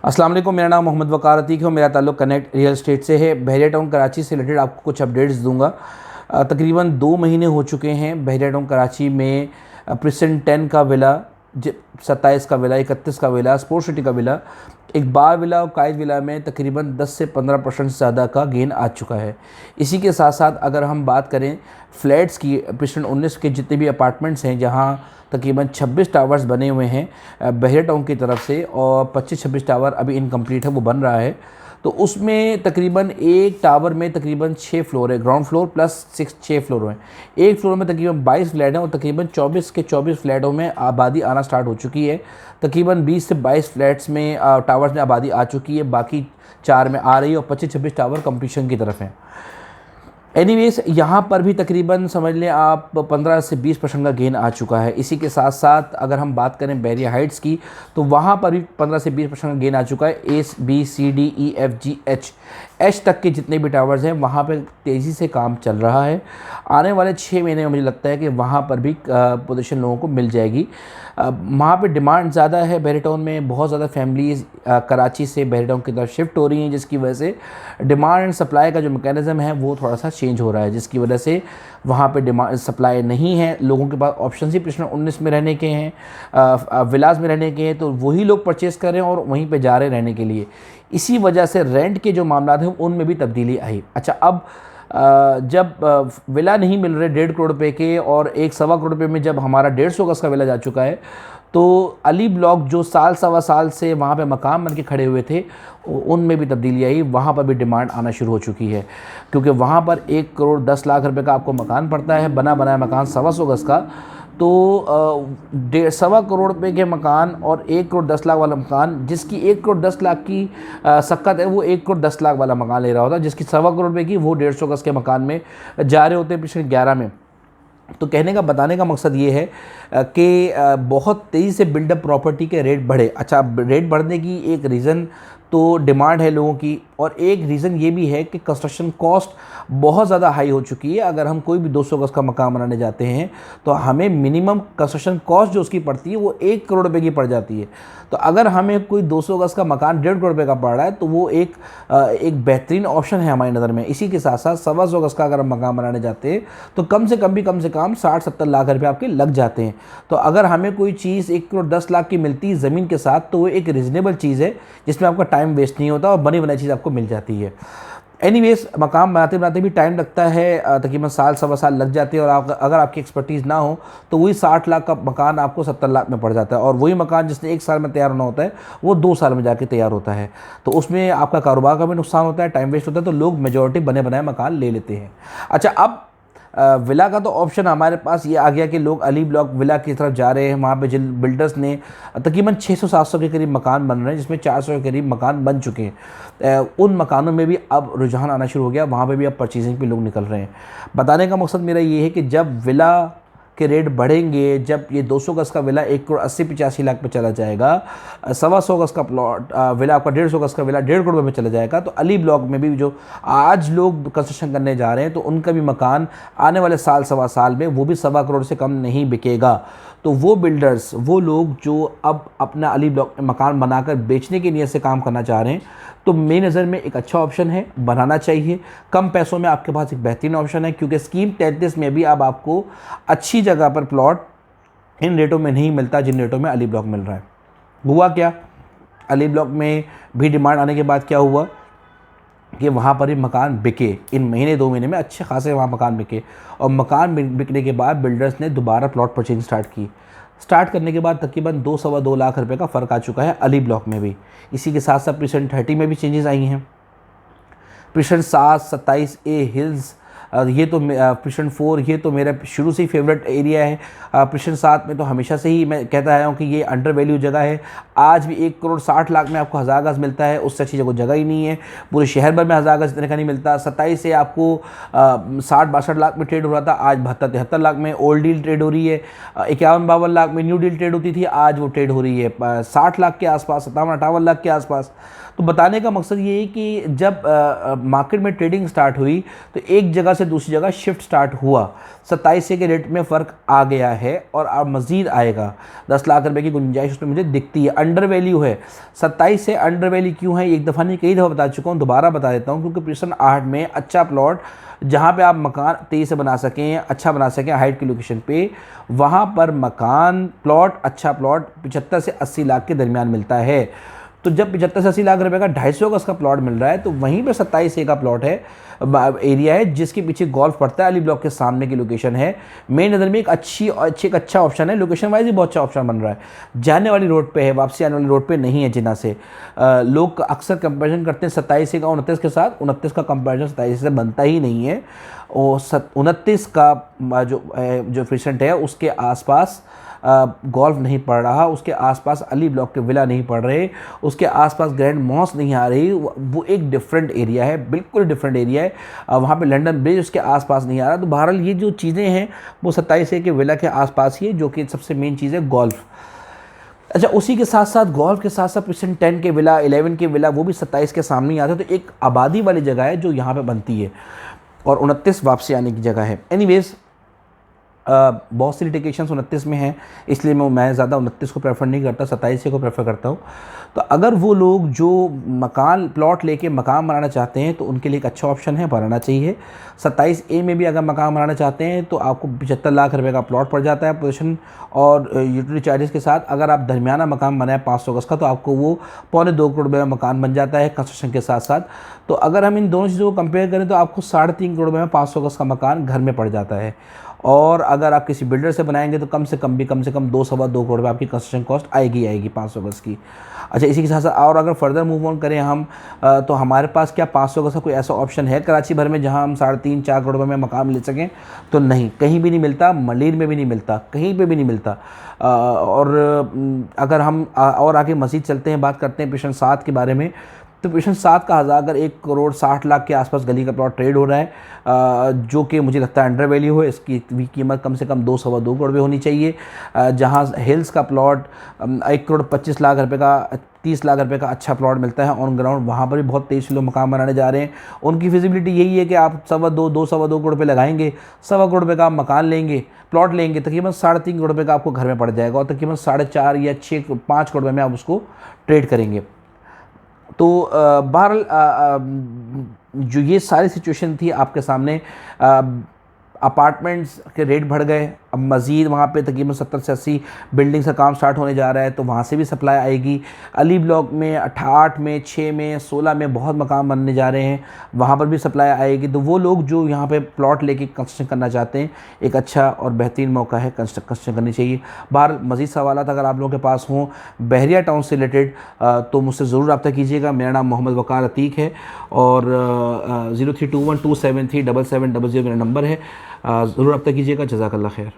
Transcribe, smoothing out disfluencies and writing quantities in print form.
अस्सलाम वालेकुम। मेरा नाम मोहम्मद वकार अतीक है और मेरा ताल्लुक़ कनेक्ट रियल एस्टेट से है। बहरिया टाउन कराची से रिलेटेड आपको कुछ अपडेट्स दूंगा। तकरीबन 2 महीने हो चुके हैं बहरिया टाउन कराची में प्रिसन 10 का विला, 27 का विला, 31 का विला, स्पोर्ट्स सिटी का विला, एक बार विला और कायद विला में तकरीबन 10 से 15% से ज़्यादा का गेन आ चुका है। इसी के साथ साथ अगर हम बात करें फ्लैट्स की, प्रिसन 19 के जितने भी अपार्टमेंट्स हैं जहां तकरीबन 26 टावर्स बने हुए हैं बहरिया टाउन की तरफ से और 25-26 टावर अभी इनकम्प्लीट है, वो बन रहा है। तो उसमें तकरीबन एक टावर में तकरीबन 6 फ्लोर है, ग्राउंड फ्लोर प्लस 6 फ्लोर हैं। एक फ्लोर में तकरीबन 22 फ्लैट हैं और तकरीबन 24 के 24 फ्लैटों में आबादी आना स्टार्ट हो चुकी है। तकरीबन 20 से 22 फ्लैट्स में टावर्स में आबादी आ चुकी है, बाकी 4 में आ रही है और 25-26 टावर कंप्लीशन की तरफ हैं। एनीवेज यहाँ पर भी तकरीबन समझ लें आप 15 से 20% का गेन आ चुका है। इसी के साथ साथ अगर हम बात करें बहरिया हाइट्स की तो वहाँ पर भी 15 से 20% का गेन आ चुका है। A B C D E F G H तक के जितने भी टावर्स हैं वहाँ पर तेज़ी से काम चल रहा है। आने वाले 6 महीने में मुझे लगता है कि वहाँ पर भी पोजीशन लोगों को मिल जाएगी। वहाँ पे डिमांड ज़्यादा है। बहरिया टाउन में बहुत ज़्यादा फैमिलीज़ कराची से बहरिया टाउन की तरफ शिफ्ट हो रही हैं, जिसकी वजह से डिमांड एंड सप्लाई का जो मैकेनिज़्म है वो थोड़ा सा चेंज हो रहा है, जिसकी वजह से वहाँ पे डिमांड सप्लाई नहीं है। लोगों के पास ऑप्शन ही प्रिसन 19 में रहने के हैं, विलास में रहने के हैं, तो वही लोग परचेज़ कर रहे हैं और वहीं पे जा रहे हैं रहने के लिए। इसी वजह से रेंट के जो मामला हैं उनमें भी तब्दीली आई। अच्छा, अब जब विला नहीं मिल रहे 1.5 करोड़ रुपए के और 1-1.25 करोड़ रुपए में जब हमारा 150 गज का विला जा चुका है, तो अली ब्लॉक जो साल सवा साल से वहाँ पे मकान बन के खड़े हुए थे उनमें भी तब्दीली आई। वहाँ पर भी डिमांड आना शुरू हो चुकी है, क्योंकि वहाँ पर 1 करोड़ 10 लाख रुपए का आपको मकान पड़ता है, बना बनाया मकान 125 गज का। तो 1.25 करोड़ रुपए के मकान और 1 करोड़ 10 लाख वाला मकान, जिसकी 1 करोड़ 10 लाख की सक्कत है वो 1 करोड़ 10 लाख वाला मकान ले रहा होता है, जिसकी 1.25 करोड़ रुपए की वो 150 गज के मकान में जा रहे होते हैं पिछले 11 में। तो कहने का बताने का मकसद ये है कि बहुत तेज़ी से बिल्डअप प्रॉपर्टी के रेट बढ़े। अच्छा, रेट बढ़ने की एक रीज़न तो डिमांड है लोगों की, और एक रीज़न ये भी है कि कंस्ट्रक्शन कॉस्ट बहुत ज़्यादा हाई हो चुकी है। अगर हम कोई भी 200 गज का मकान बनाने जाते हैं तो हमें मिनिमम कंस्ट्रक्शन कॉस्ट जो उसकी पड़ती है वो 1 करोड़ रुपए की पड़ जाती है। तो अगर हमें कोई 200 गज का मकान 1.5 करोड़ रुपए का पड़ रहा है तो वो एक बेहतरीन ऑप्शन है हमारी नज़र में। इसी के साथ साथ 125 गज का अगर हम मकान बनाने जाते हैं तो कम से कम 60-70 लाख रुपये आपके लग जाते हैं। तो अगर हमें कोई चीज़ 1 करोड़ 10 लाख की मिलती है ज़मीन के साथ, तो वो एक रिजनेबल चीज़ है जिसमें आपका टाइम वेस्ट नहीं होता और बनी बनाई चीज़ आपको मिल जाती है। एनीवेज, मकान बनाते बनाते भी टाइम लगता है, तकरीबन साल सवा साल लग जाते हैं, और अगर आपकी एक्सपर्टीज़ ना हो तो वही 60 लाख का मकान आपको 70 लाख में पड़ जाता है, और वही मकान जिसने 1 साल में तैयार होना होता है वो 2 साल में जाके तैयार होता है। तो उसमें आपका कारोबार का भी नुकसान होता है, टाइम वेस्ट होता है, तो लोग मेजॉरिटी बने बनाए मकान ले लेते हैं। अच्छा, अब विला का तो ऑप्शन हमारे पास ये आ गया कि लोग अली ब्लॉक विला की तरफ जा रहे हैं। वहाँ पे जिन बिल्डर्स ने तकरीबन 600-700 के करीब मकान बन रहे हैं, जिसमें 400 के करीब मकान बन चुके हैं। उन मकानों में भी अब रुझान आना शुरू हो गया, वहाँ पे भी अब परचेजिंग पे लोग निकल रहे हैं। बताने का मकसद मेरा ये है कि जब विला के रेट बढ़ेंगे, जब ये 200 गज का विला 1 करोड़ 80-85 लाख पे चला जाएगा, 125 गज का प्लॉट विला आपका 150 गज का विला 1.5 करोड़ में चला जाएगा, तो अली ब्लॉक में भी जो आज लोग कंस्ट्रक्शन करने जा रहे हैं तो उनका भी मकान आने वाले साल सवा साल में वो भी 1.25 करोड़ से कम नहीं बिकेगा। तो वो बिल्डर्स, वो लोग जो अब अपना अली ब्लॉक में मकान बनाकर बेचने की नीयत से काम करना चाह रहे हैं, तो मेरी नज़र में एक अच्छा ऑप्शन है, बनाना चाहिए। कम पैसों में आपके पास एक बेहतरीन ऑप्शन है, क्योंकि स्कीम 33 में भी अब आपको अच्छी जगह पर प्लॉट इन रेटों में नहीं मिलता जिन रेटों में अली ब्लॉक मिल रहा है। हुआ क्या, अली ब्लॉक में भी डिमांड आने के बाद क्या हुआ कि वहाँ पर ही मकान बिके। इन महीने 2 महीने में अच्छे खासे वहाँ मकान बिके, और मकान बिकने के बाद बिल्डर्स ने दोबारा प्लॉट परचेजिंग स्टार्ट करने के बाद तकरीबन 2-2.25 लाख रुपए का फ़र्क आ चुका है अली ब्लॉक में भी। इसी के साथ साथ प्रिसन 30 में भी चेंजेस आई हैं। प्रिसन 7-27A हिल्स, ये तो प्रिसन 4 ये तो मेरा शुरू से ही फेवरेट एरिया है। प्रिसन 7 में तो हमेशा से ही मैं कहता आया हूँ कि ये अंडर वैल्यू जगह है। आज भी 1 करोड़ 60 लाख में आपको 1000 गज मिलता है, उससे अच्छी जगह जगह ही नहीं है। पूरे शहर भर में 1000 गज इतने का नहीं मिलता। 27 से आपको 60-62 लाख में ट्रेड हो रहा था, आज 72-73 लाख में ओल्ड डील ट्रेड हो रही है। 51-52 लाख में न्यू डील ट्रेड होती थी, आज वो ट्रेड हो रही है 60 लाख के आसपास, 57-58 लाख के आसपास। तो बताने का मकसद ये है कि जब मार्केट में ट्रेडिंग स्टार्ट हुई तो एक जगह से दूसरी जगह शिफ्ट स्टार्ट हुआ। 27 के रेट में फ़र्क आ गया है और अब मज़ीद आएगा। 10 लाख रुपए की गुंजाइश उसमें मुझे दिखती है। अंडर वैल्यू है 27 से, अंडर वैल्यू क्यों है एक दफ़ा नहीं कई दफ़ा बता चुका हूँ, दोबारा बता देता हूँ, क्योंकि पोजीशन 8 में अच्छा प्लॉट जहाँ पे आप मकान तेज़ी से बना सकें, अच्छा बना सकें हाइट की लोकेशन पे, वहाँ पर मकान प्लॉट अच्छा प्लॉट 75 से 80 लाख के दरमियान मिलता है। तो जब 75 से 80 लाख रुपए का 250 गज का प्लॉट मिल रहा है, तो वहीं पे 27 ए का प्लॉट है, एरिया है, जिसके पीछे गोल्फ पड़ता है, अली ब्लॉक के सामने की लोकेशन है। मेरी नज़र में एक अच्छा ऑप्शन है, लोकेशन वाइज ही बहुत अच्छा ऑप्शन बन रहा है। जाने वाली रोड पे है, वापसी आने वाली रोड पे नहीं है जिन्ना से। लोग अक्सर कंपेरिजन करते हैं 27 का 29 के साथ, 29 का कंपेरिजन 27 से बनता ही नहीं है। और 29 का जो फ्रिसेंट है उसके आसपास गोल्फ नहीं पड़ रहा, उसके आसपास अली ब्लॉक के विला नहीं पड़ रहे, उसके आसपास ग्रैंड मॉस नहीं आ रही, वो एक डिफरेंट एरिया है, बिल्कुल डिफरेंट एरिया है। वहाँ पे लंदन ब्रिज उसके आसपास नहीं आ रहा। तो बहरहाल ये जो चीज़ें हैं वो 27 के विला के आसपास ही है, जो कि सबसे मेन चीज़ है गोल्फ। अच्छा, उसी के साथ साथ गोल्फ के साथ साथ पिछन 10 के विला, 11 के विला, वो भी 27 के सामने ही आते हैं। तो एक आबादी वाली जगह है जो यहाँ पर बनती है, और 29 वापसी आने की जगह है। एनीवेज, बहुत सी लिटिगेशंस 29 में हैं, इसलिए मैं ज़्यादा 29 को प्रेफर नहीं करता, 27 को प्रेफर करता हूँ। तो अगर वो लोग जो मकान प्लॉट लेके मकान बनाना चाहते हैं तो उनके लिए एक अच्छा ऑप्शन है, बनाना चाहिए। 27 ए में भी अगर मकान बनाना चाहते हैं तो आपको 75 लाख रुपए का प्लॉट पड़ जाता है पोजीशन और यूटिलिटी चार्जेस के साथ। अगर आप दरमियाना मकान बनाए 500 गज का तो आपको वो 2.25 करोड़ रुपये में मकान बन जाता है कंस्ट्रक्शन के साथ साथ। तो अगर हम इन दोनों चीज़ों को कंपेयर करें तो आपको 3.5 करोड़ रुपये में 500 गज का मकान घर में पड़ जाता है। और अगर आप किसी बिल्डर से बनाएंगे तो कम से कम 2-2.25 करोड़ रुपये आपकी कंस्ट्रक्शन कॉस्ट आएगी 500 गज की। अच्छा, इसी के साथ साथ और अगर फर्दर मूव ऑन करें हम, तो हमारे पास क्या 500 गज का कोई ऐसा ऑप्शन है कराची भर में जहां हम 3.5-4 करोड़ रुपये में मकान ले सकें? तो नहीं, कहीं भी नहीं मिलता, मलीर में भी नहीं मिलता, कहीं पे भी नहीं मिलता। और अगर हम और आगे मज़ीद चलते हैं, बात करते हैं पोजीशन 7 के बारे में, तो पोजीशन 7 का अगर 1 करोड़ 60 लाख के आसपास गली का प्लॉट ट्रेड हो रहा है, जो कि मुझे लगता है अंडर वैल्यू है। इसकी कीमत कम से कम 2-2.25 करोड़ रुपये होनी चाहिए। जहां हिल्स का प्लॉट 1 करोड़ 25 लाख रुपये का, 30 लाख रुपये का अच्छा प्लॉट मिलता है ऑन ग्राउंड, वहाँ पर भी बहुत तेज़ से लोग मकान बनाने जा रहे हैं। उनकी फिजिबिलिटी यही है कि आप 2.25 करोड़ रुपये लगाएंगे, 1.25 करोड़ रुपये का आप मकान लेंगे, प्लॉट लेंगे, तकरीबन 3.5 करोड़ रुपये का आपको घर में पड़ जाएगा, और तकरीबन 4.5 या 5 करोड़ रुपये में आप उसको ट्रेड करेंगे। तो बहरहाल जो ये सारी सिचुएशन थी आपके सामने, अपार्टमेंट्स के रेट बढ़ गए, अब मज़ीद वहाँ पे तकरीबन 70 से 80 बिल्डिंग्स का काम स्टार्ट होने जा रहा है, तो वहाँ से भी सप्लाई आएगी। अली ब्लॉक में 8 में, 6 में, 16 में बहुत मकान बनने जा रहे हैं, वहाँ पर भी सप्लाई आएगी। तो वो लोग जो यहाँ पे प्लॉट लेके कंस्ट्रक्शन करना चाहते हैं, एक अच्छा और बेहतरीन मौका है, कंस्ट्रक्शन करनी चाहिए। बाहर मज़ीद सवालात अगर आप लोगों के पास हों बहरिया टाउन से रिलेटेड, तो मुझसे ज़रूर रब्ता कीजिएगा। मेरा नाम मोहम्मद वक़ार अतीक है और 0321273770 मेरा नंबर है। ज़रूर रब्ता कीजिएगा। जज़ाकल्लाह खैर।